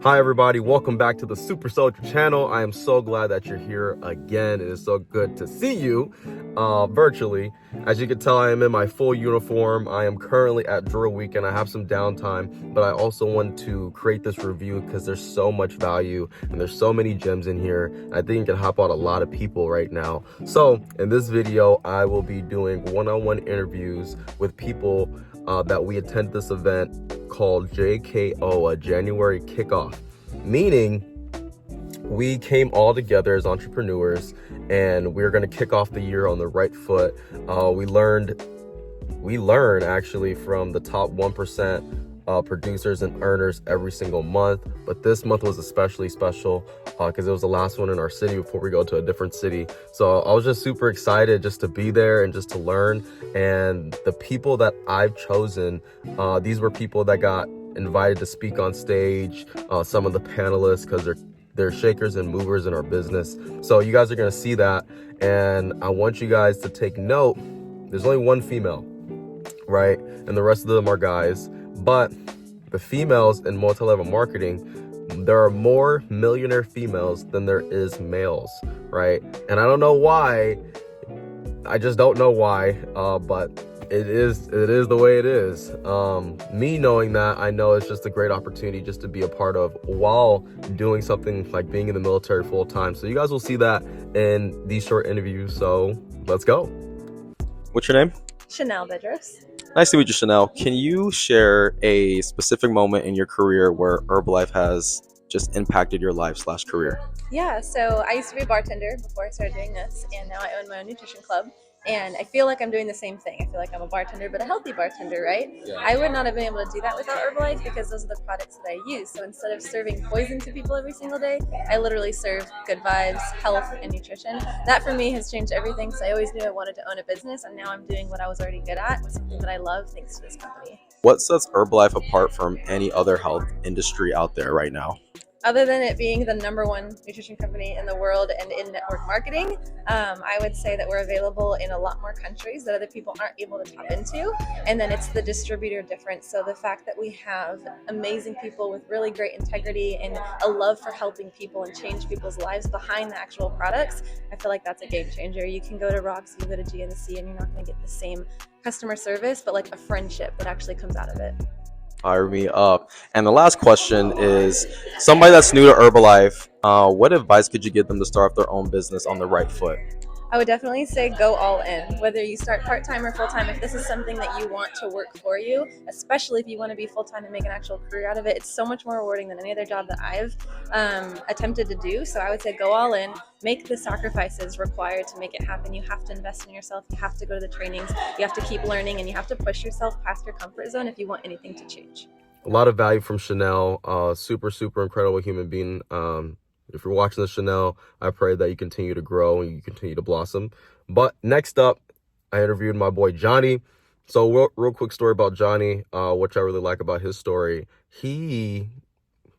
Hi everybody, welcome back to the Super Soldier channel. I am so glad that you're here again. It is so good to see you virtually. As you can tell, I am in my full uniform. I am currently at drill week and I have some downtime, but I also want to create this review because there's so much value and there's so many gems in here. I think it can help out a lot of people right now. So in this video, I will be doing one-on-one interviews with people that we attend this event called JKO, a January kickoff, meaning we came all together as entrepreneurs and we're going to kick off the year on the right foot. We learn actually from the top 1% producers and earners every single month, but this month was especially special because it was the last one in our city before we go to a different city. So I was just super excited just to be there and just to learn. And the people that I've chosen, these were people that got invited to speak on stage, some of the panelists, because they're shakers and movers in our business. So you guys are going to see that, and I want you guys to take note. There's only one female, right? And the rest of them are guys. But the females in multi-level marketing, there are more millionaire females than there is males, right? And I don't know why. I just don't know why, but it is the way it is. Me knowing that, I know it's just a great opportunity just to be a part of while doing something like being in the military full time. So you guys will see that in these short interviews. So let's go. What's your name? Chanel Bedros. Nice to meet you, Chanel. Can you share a specific moment in your career where Herbalife has just impacted your life/career? Yeah, so I used to be a bartender before I started doing this, and now I own my own nutrition club. And I feel like I'm doing the same thing. I feel like I'm a bartender, but a healthy bartender, right? Yeah. I would not have been able to do that without Herbalife because those are the products that I use. So instead of serving poison to people every single day, I literally serve good vibes, health, and nutrition. That for me has changed everything. So I always knew I wanted to own a business, and now I'm doing what I was already good at, something that I love thanks to this company. What sets Herbalife apart from any other health industry out there right now? Other than it being the #1 nutrition company in the world and in network marketing, I would say that we're available in a lot more countries that other people aren't able to tap into. And then it's the distributor difference. So the fact that we have amazing people with really great integrity and a love for helping people and change people's lives behind the actual products, I feel like that's a game changer. You can go to Roxy, you go to GNC, and you're not going to get the same customer service, but like a friendship that actually comes out of it. Fire me up. And the last question is, somebody that's new to Herbalife, what advice could you give them to start their own business on the right foot? I would definitely say go all in, whether you start part-time or full-time. If this is something that you want to work for you, especially if you want to be full-time and make an actual career out of it, it's so much more rewarding than any other job that I've attempted to do. So I would say go all in, make the sacrifices required to make it happen. You have to invest in yourself. You have to go to the trainings. You have to keep learning, and you have to push yourself past your comfort zone if you want anything to change. A lot of value from Chanel, super incredible human being. If you're watching this, Chanel, I pray that you continue to grow and you continue to blossom. But next up, I interviewed my boy Johnny. So real quick story about Johnny, which I really like about his story. He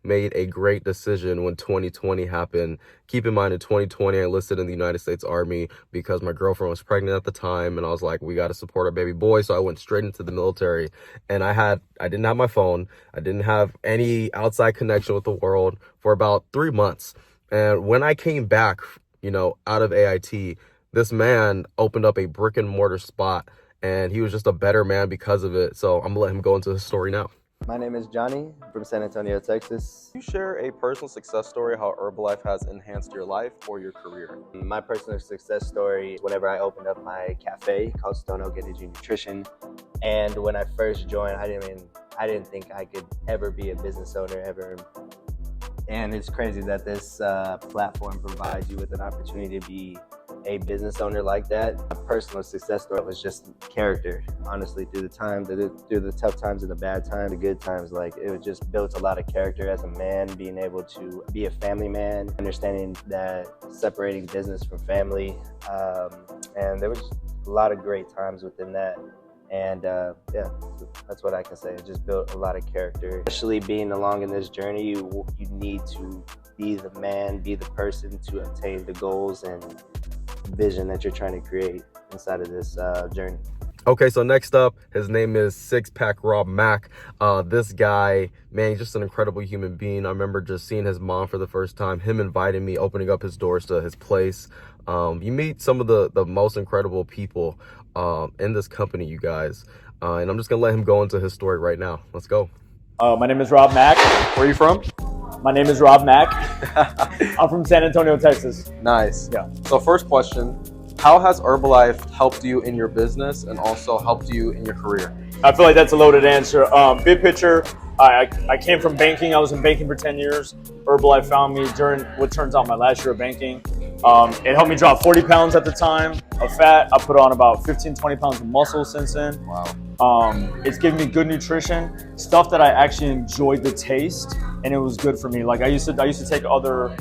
made a great decision when 2020 happened. Keep in mind, in 2020, I enlisted in the United States Army because my girlfriend was pregnant at the time, and I was like, we got to support our baby boy. So I went straight into the military, and I didn't have my phone. I didn't have any outside connection with the world for about 3 months. And when I came back, out of AIT, this man opened up a brick and mortar spot, and he was just a better man because of it. So I'm gonna let him go into his story now. My name is Johnny from San Antonio, Texas. Can you share a personal success story, how Herbalife has enhanced your life or your career? My personal success story is whenever I opened up my cafe called Stone Oak Energy Nutrition. And when I first joined, I didn't think I could ever be a business owner ever. And it's crazy that this platform provides you with an opportunity to be a business owner like that. A personal success story was just character, honestly, through the tough times and the bad times, the good times. Like, it just built a lot of character as a man, being able to be a family man, understanding that separating business from family. And there was a lot of great times within that. And yeah, that's what I can say. It just built a lot of character. Especially being along in this journey, you need to be the man, be the person to attain the goals and vision that you're trying to create inside of this journey. Okay, so next up, his name is Six Pack Rob Mack. This guy, man, he's just an incredible human being. I remember just seeing his mom for the first time, him inviting me, opening up his doors to his place. You meet some of the most incredible people in this company, you guys. And I'm just going to let him go into his story right now. Let's go. My name is Rob Mack. Where are you from? My name is Rob Mack. I'm from San Antonio, Texas. Nice. Yeah. So first question, how has Herbalife helped you in your business and also helped you in your career? I feel like that's a loaded answer. Big picture, I came from banking. I was in banking for 10 years. Herbalife found me during what turns out my last year of banking. It helped me drop 40 pounds at the time of fat. I put on about 15, 20 pounds of muscle since then. Wow. It's given me good nutrition, stuff that I actually enjoyed the taste, and it was good for me. Like I used to take other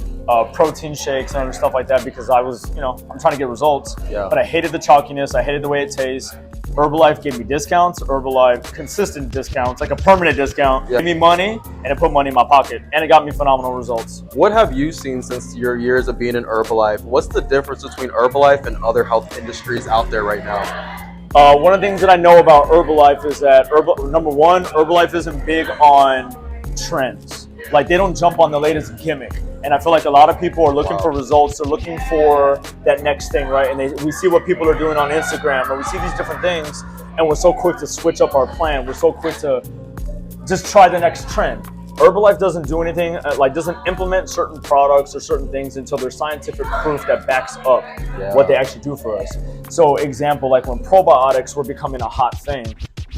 protein shakes and other stuff like that because I was, I'm trying to get results. Yeah. But I hated the chalkiness. I hated the way it tastes. Herbalife gave me discounts. Herbalife consistent discounts, like a permanent discount. Yeah. Gave me money, and it put money in my pocket, and it got me phenomenal results. What have you seen since your years of being in Herbalife? What's the difference between Herbalife and other health industries out there right now? One of the things that I know about Herbalife is that number one, Herbalife isn't big on trends. Like they don't jump on the latest gimmick. And I feel like a lot of people are looking for results. They're looking for that next thing, right? And we see what people are doing on Instagram, or we see these different things, and we're so quick to switch up our plan. We're so quick to just try the next trend. Herbalife doesn't do anything, doesn't implement certain products or certain things until there's scientific proof that backs up what they actually do for us. So example, like when probiotics were becoming a hot thing,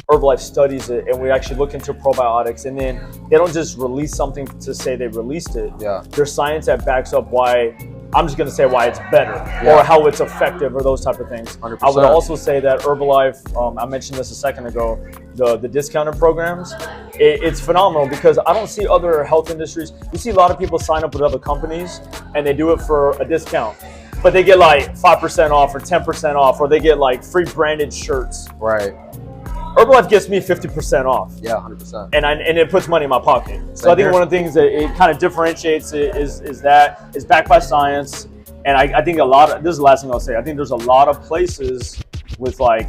Herbalife studies it, and we actually look into probiotics, and then they don't just release something to say they released it. Yeah. There's science that backs up why, I'm just gonna say why it's better, or how it's effective, or those type of things. 100%. I would also say that Herbalife, I mentioned this a second ago, the discounted programs, it's phenomenal because I don't see other health industries. You see a lot of people sign up with other companies and they do it for a discount, but they get like 5% off or 10% off, or they get like free branded shirts. Right. Herbalife gets me 50% off. Yeah, 100%. And it puts money in my pocket. So I think one of the things that it kind of differentiates it is that it's backed by science. And I think this is the last thing I'll say, I think there's a lot of places with like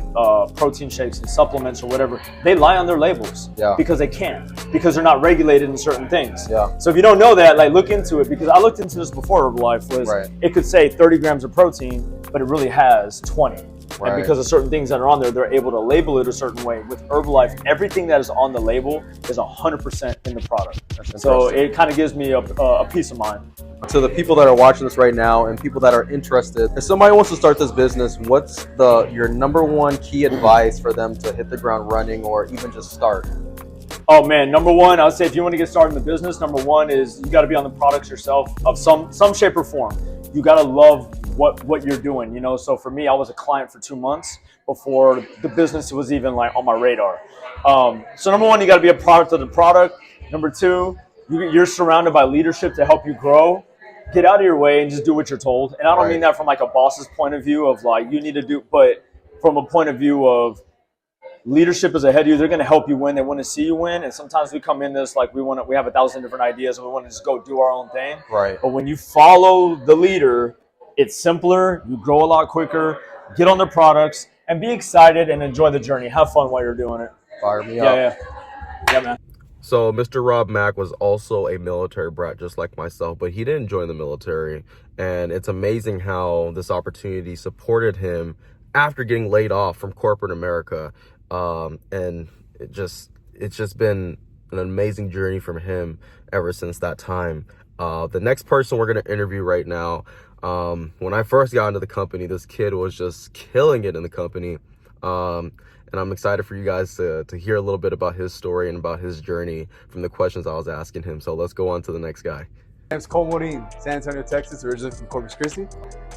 protein shakes and supplements or whatever, they lie on their labels because they can, because they're not regulated in certain things. Yeah. So if you don't know that, like look into it, because I looked into this before Herbalife it could say 30 grams of protein, but it really has 20. And because of certain things that are on there, they're able to label it a certain way. With Herbalife, everything that is on the label is 100% in the product. So it kind of gives me a peace of mind. To the people that are watching this right now and people that are interested, if somebody wants to start this business, what's your number one key advice for them to hit the ground running or even just start? Oh man, number one, I would say if you want to get started in the business, number one is you got to be on the products yourself of some shape or form. You got to love what you're doing, So for me, I was a client for 2 months before the business was even like on my radar. So number one, you got to be a product of the product. Number two, you're surrounded by leadership to help you grow. Get out of your way and just do what you're told. And I don't mean that from like a boss's point of view of like you need to do, but from a point of view of leadership is ahead of you. They're going to help you win. They want to see you win. And sometimes we come in this like we have 1,000 different ideas and we want to just go do our own thing. Right. But when you follow the leader, it's simpler. You grow a lot quicker. Get on the products and be excited and enjoy the journey. Have fun while you're doing it. Fire me up. Yeah, man. So Mr. Rob Mack was also a military brat just like myself, but he didn't join the military. And it's amazing how this opportunity supported him after getting laid off from corporate America. And it's just been an amazing journey from him ever since that time. The next person we're going to interview right now, when I first got into the company, this kid was just killing it in the company. And I'm excited for you guys to hear a little bit about his story and about his journey from the questions I was asking him. So let's go on to the next guy. My name's Cole Moline, San Antonio, Texas, originally from Corpus Christi.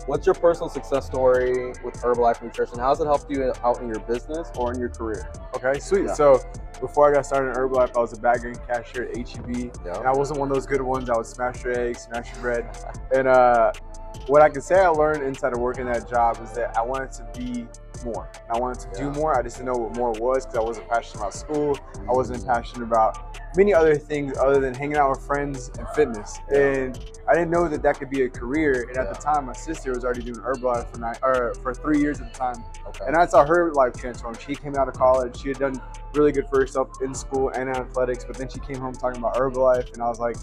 What's your personal success story with Herbalife Nutrition? How has it helped you out in your business or in your career? Okay, sweet. Yeah. So before I got started in Herbalife, I was a bagger and cashier at HEB. Yeah. And I wasn't one of those good ones. I would smash your eggs, smash your bread. And what I can say I learned inside of working that job is that I wanted to be more. And I wanted to do more. I just didn't know what more was because I wasn't passionate about school. I wasn't passionate about many other things other than hanging out with friends and fitness. And I didn't know that that could be a career. And at the time, my sister was already doing Herbalife for 3 years at the time. Okay. And I saw her life transform. She came out of college. She had done really good for herself in school and in athletics, but then she came home talking about Herbalife, and I was like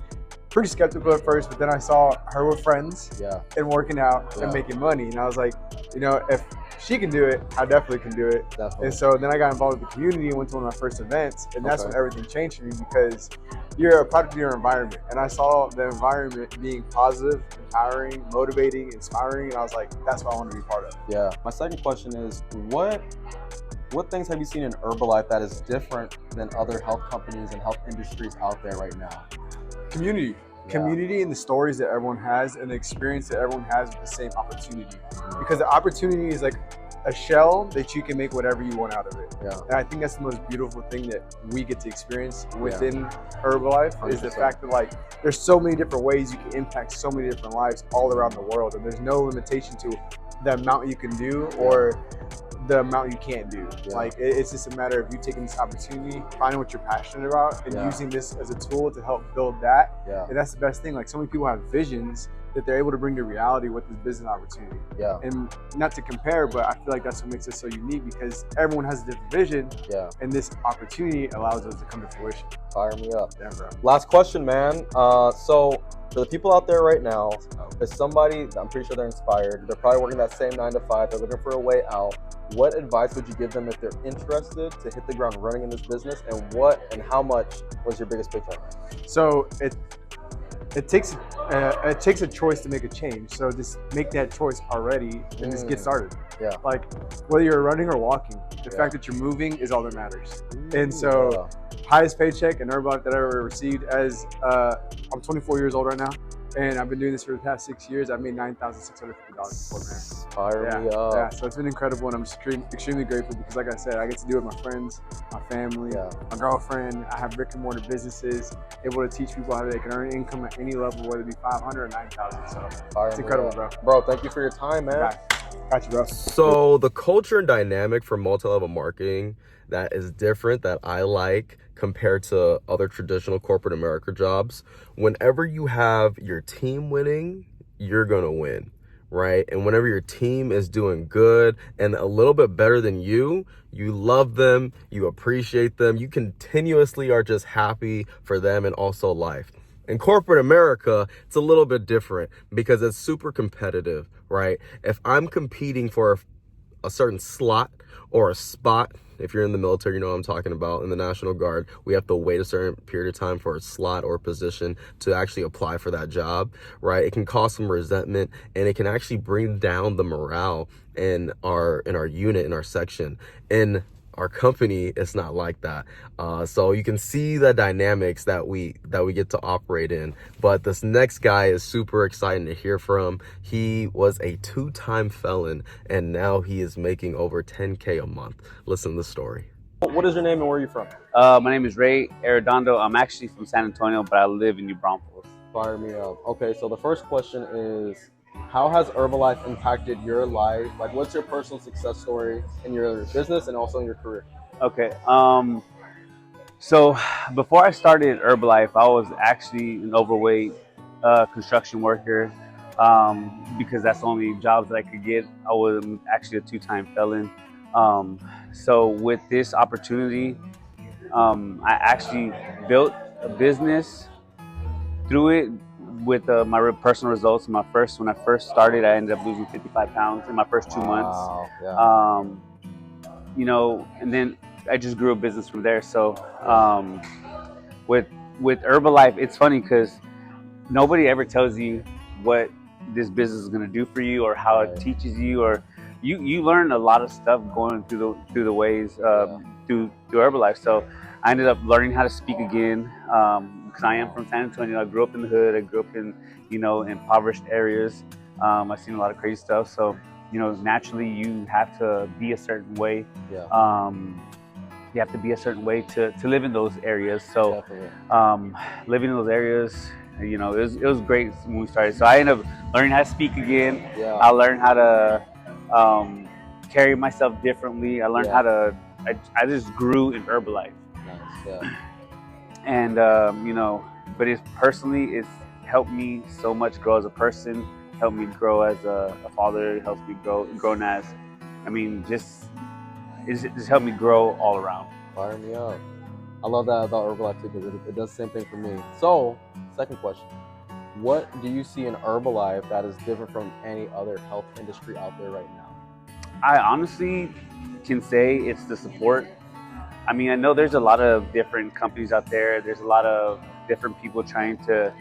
pretty skeptical at first, but then I saw her with friends and working out and making money, and I was like, you know, if she can do it, I definitely can do it. Definitely. And so then I got involved with the community and went to one of my first events, and that's when everything changed for me, because you're a product of your environment, and I saw the environment being positive, empowering, motivating, inspiring, and I was like, that's what I want to be part of. Yeah. My second question is, what things have you seen in Herbalife that is different than other health companies and health industries out there right now? Community and the stories that everyone has and the experience that everyone has with the same opportunity. Because the opportunity is like a shell that you can make whatever you want out of it. And I think that's the most beautiful thing that we get to experience within Herbalife 100%. Is the fact that like there's so many different ways you can impact so many different lives all around the world, and there's no limitation to the amount you can do or the amount you can't do. Like it's just a matter of you taking this opportunity, finding what you're passionate about, and using this as a tool to help build that. And that's the best thing. Like so many people have visions that they're able to bring to reality with this business opportunity. And not to compare, but I feel like that's what makes it so unique, because everyone has a different vision. And this opportunity allows us to come to fruition. Fire me up. Yeah, bro. Last question, man. So for the people out there right now, if somebody, I'm pretty sure they're inspired, they're probably working that same 9 to 5, they're looking for a way out, what advice would you give them if they're interested to hit the ground running in this business, and how much was your biggest paycheck? So it takes a choice to make a change. So just make that choice already and just get started. Like whether you're running or walking, the fact that you're moving is all that matters. And so highest paycheck in Herbalife that I ever received as I'm 24 years old right now, and I've been doing this for the past 6 years. I've made $9,650 before, man. Fire me up. Yeah, so it's been incredible, and I'm extremely grateful because, like I said, I get to do it with my friends, my family, my girlfriend. I have brick and mortar businesses, able to teach people how they can earn income at any level, whether it be 500 or 9,000. So it's incredible, bro. Bro, thank you for your time, man. Got you, bro. So the culture and dynamic for multi-level marketing that is different, that I like compared to other traditional corporate America jobs, whenever you have your team winning, you're gonna win, right? And whenever your team is doing good and a little bit better than you love them, you appreciate them, you continuously are just happy for them and also life. In corporate America, it's a little bit different because it's super competitive, right? If I'm competing for a certain slot or a spot, if you're in the military, you know what I'm talking about. In the National Guard, we have to wait a certain period of time for a slot or position to actually apply for that job, right? It can cause some resentment, and it can actually bring down the morale in our unit, in our section. In our company, it's not like that. So you can see the dynamics that we get to operate in. But this next guy is super exciting to hear from. He was a 2-time felon, and now he is making over $10K a month. Listen to the story. What is your name and where are you from? My name is Ray Arredondo. I'm actually from San Antonio, but I live in New Braunfels. Fire me up. Okay, so the first question is, how has Herbalife impacted your life? Like, what's your personal success story in your business and also in your career? Okay. So before I started Herbalife, I was actually an overweight construction worker because that's the only jobs that I could get. I was actually a 2-time felon. So with this opportunity, I actually built a business through it. With my personal results, when I first started, I ended up losing 55 pounds in my first 2 months. Yeah. You know, and then I just grew a business from there. So with Herbalife, it's funny because nobody ever tells you what this business is going to do for you or how it teaches you, or you learn a lot of stuff going through the ways through Herbalife. So I ended up learning how to speak again. Because I am from San Antonio. I grew up in the hood. I grew up in, impoverished areas. I've seen a lot of crazy stuff. So, naturally you have to be a certain way. You have to be a certain way to live in those areas. So, living in those areas, it was great when we started. So I ended up learning how to speak again. I learned how to carry myself differently. I learned how to. I just grew in Herbalife. Nice. Yeah. And you know, but it's it's helped me so much grow as a person, helped me grow as a father, helps me grown as, I mean, it's just helped me grow all around. Fire me up. I love that about Herbalife too, because it does the same thing for me. So, second question. What do you see in Herbalife that is different from any other health industry out there right now? I honestly can say it's the support. I mean, I know there's a lot of different companies out there. There's a lot of different people trying to.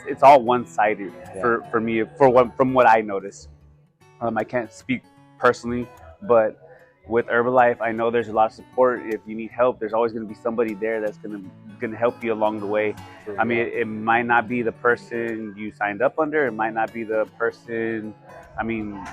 It's all one-sided for me. From what I notice, I can't speak personally, but with Herbalife, I know there's a lot of support. If you need help, there's always going to be somebody there that's gonna help you along the way. Sure, I mean, it might not be the person you signed up under. It might not be the person. I mean,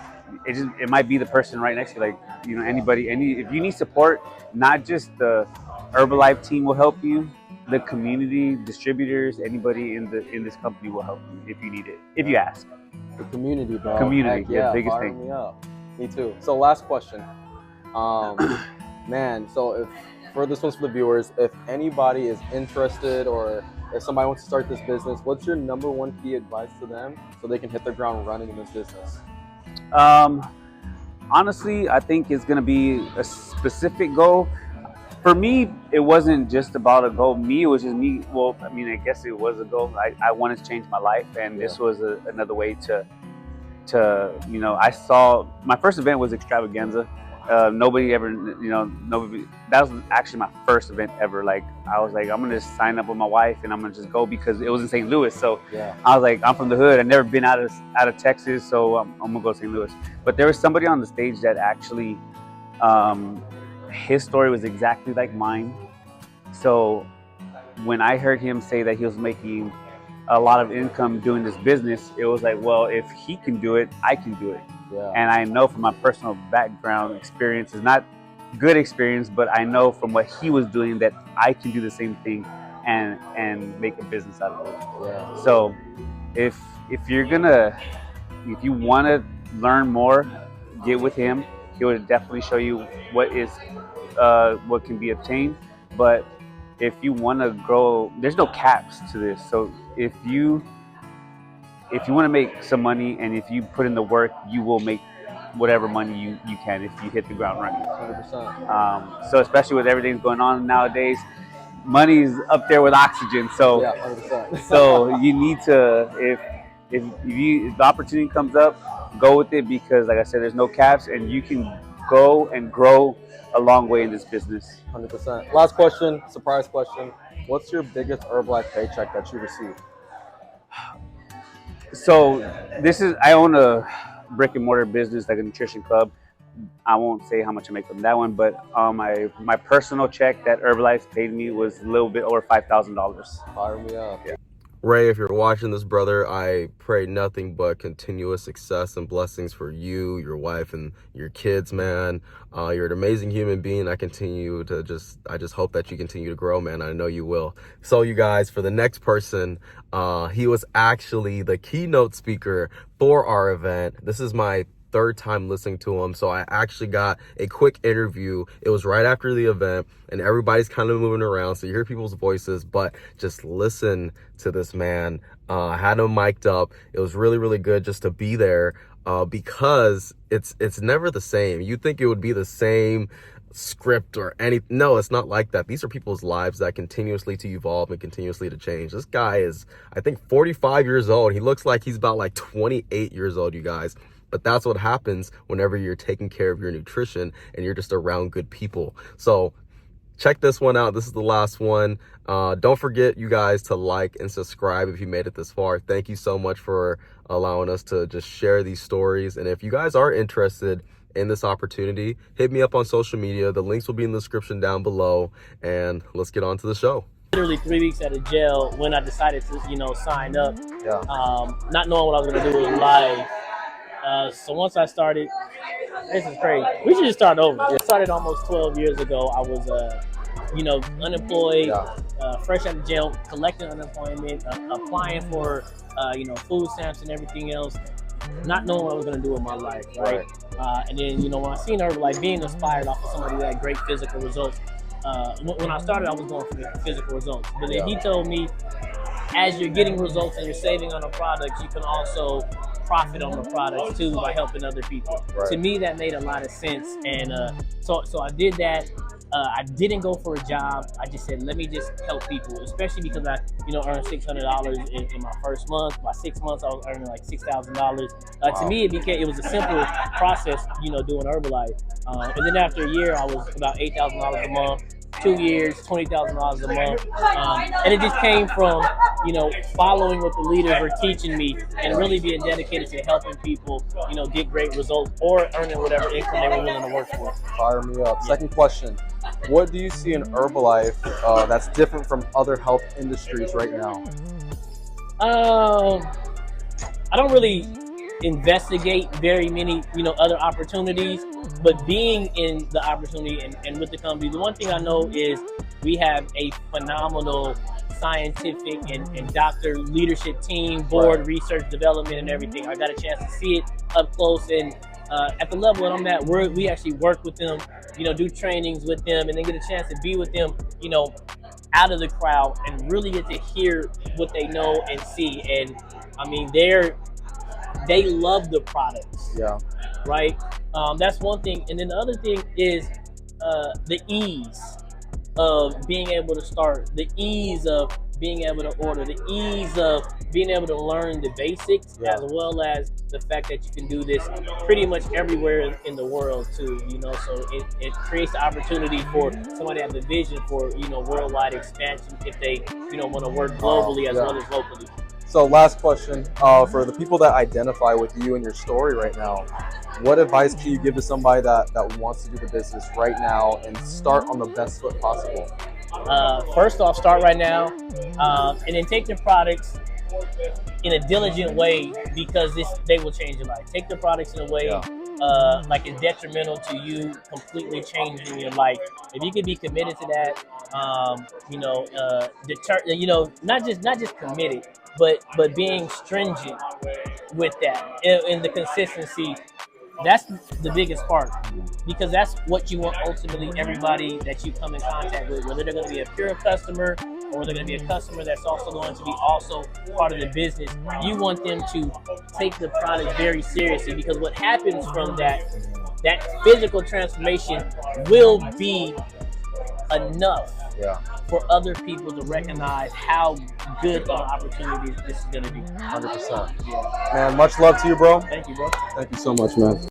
it might be the person right next to you. Like, you know, if you need support, not just the Herbalife team will help you. The community, distributors, anybody in this company will help you if you need it. If you ask. The community, bro. Community, Heck yeah, biggest fire thing. me up. Me too. So last question. Man, so if for this one's for the viewers, if anybody is interested or if somebody wants to start this business, what's your number one key advice to them so they can hit the ground running in this business? Honestly, I think it's gonna be a specific goal. For me, it wasn't just about a goal. It was just me. Well, I mean, I guess it was a goal. I wanted to change my life, and this was another way to, you know, I saw my first event was Extravaganza. Nobody ever, you know, that was actually my first event ever. Like, I was like, I'm gonna just sign up with my wife and I'm gonna just go because it was in St. Louis. So I was like, I'm from the hood. I've never been out of Texas, so I'm gonna go to St. Louis. But there was somebody on the stage that actually, his story was exactly like mine. So when I heard him say that he was making a lot of income doing this business, it was like, well, if he can do it, I can do it. And I know from my personal background experience, it's not good experience, but I know from what he was doing that I can do the same thing and make a business out of it. So if you want to learn more, get with him. He will definitely show you what can be obtained. But if you want to grow, there's no caps to this. So if you want to make some money and if you put in the work, you will make whatever money you can if you hit the ground running. 100%. So especially with everything going on nowadays, money's up there with oxygen. So 100%. so you need to, if the opportunity comes up, go with it, because like I said, there's no caps and you can go and grow a long way in this business. 100%. Last question, surprise question. What's your biggest Herbalife paycheck that you received? So I own a brick and mortar business, like a nutrition club. I won't say how much I make from that one, but my personal check that Herbalife paid me was a little bit over $5,000. Fire me up. Yeah. Ray, if you're watching this, brother, I pray nothing but continuous success and blessings for you, your wife, and your kids, man. You're an amazing human being. I just hope that you continue to grow, man. I know you will. So you guys, for the next person, he was actually the keynote speaker for our event. This is my third time listening to him, so I actually got a quick interview. It was right after the event and everybody's kind of moving around, so you hear people's voices, but just listen to this man. I had him mic'd up. It was really, really good just to be there, because it's never the same. You'd think it would be the same script or anything. No, it's not like that. These are people's lives that continuously to evolve and continuously to change. This guy is, I think, 45 years old. He looks like he's about like 28 years old, you guys. But that's what happens whenever you're taking care of your nutrition and you're just around good people. So check this one out. This is the last one. Don't forget, you guys, to like and subscribe if you made it this far. Thank you so much for allowing us to just share these stories. And if you guys are interested in this opportunity, hit me up on social media. The links will be in the description down below. And let's get on to the show. Literally 3 weeks out of jail when I decided to, sign up. Not knowing what I was going to do with life. So once I started, this is crazy. We should just start over. I started almost 12 years ago. I was, unemployed, fresh out of jail, collecting unemployment, applying for, food stamps and everything else. not knowing what I was going to do with my life, right? And then, when I seen Herbalife, being inspired off of somebody that had great physical results. When I started, I was going for the physical results. But then he told me, as you're getting results and you're saving on a product, you can also profit on the product too by helping other people. To me, that made a lot of sense. And so I did that. I didn't go for a job. I just said, let me just help people, especially because I, earned $600 in my first month. By 6 months, I was earning like $6,000. To me, it was a simple process, doing Herbalife. And then after a year, I was about $8,000 a month. 2 years, $20,000 a month. And it just came from, following what the leaders were teaching me and really being dedicated to helping people, get great results or earning whatever income they were willing to work for. Fire me up. Second question. What do you see in Herbalife that's different from other health industries right now? I don't really investigate very many, other opportunities, but being in the opportunity and with the company, the one thing I know is we have a phenomenal scientific and doctor leadership team, board, research, development, and everything. I got a chance to see it up close, and at the level that I'm at, we actually work with them, do trainings with them, and then get a chance to be with them, out of the crowd and really get to hear what they know and see. And I mean, they love the products. Yeah. Right? That's one thing. And then the other thing is the ease of being able to start, the ease of being able to order, the ease of being able to learn the basics, as well as the fact that you can do this pretty much everywhere in the world too, so it creates the opportunity for somebody to have the vision for, worldwide expansion if they, want to work globally as well as locally. So last question, for the people that identify with you and your story right now, what advice can you give to somebody that wants to do the business right now and start on the best foot possible? First off, start right now, and then take the products in a diligent way, because they will change your life. Take the products in a way like it's detrimental to you completely changing your life. If you could be committed to that, not just committed, but being stringent with that and the consistency. That's the biggest part, because that's what you want ultimately everybody that you come in contact with, whether they're going to be a pure customer or they're going to be a customer that's also going to be also part of the business. You want them to take the product very seriously, because what happens from that physical transformation will be enough for other people to recognize how good of an opportunity this is going to be. 100%. Man, much love to you, bro. Thank you, bro. Thank you so much, man.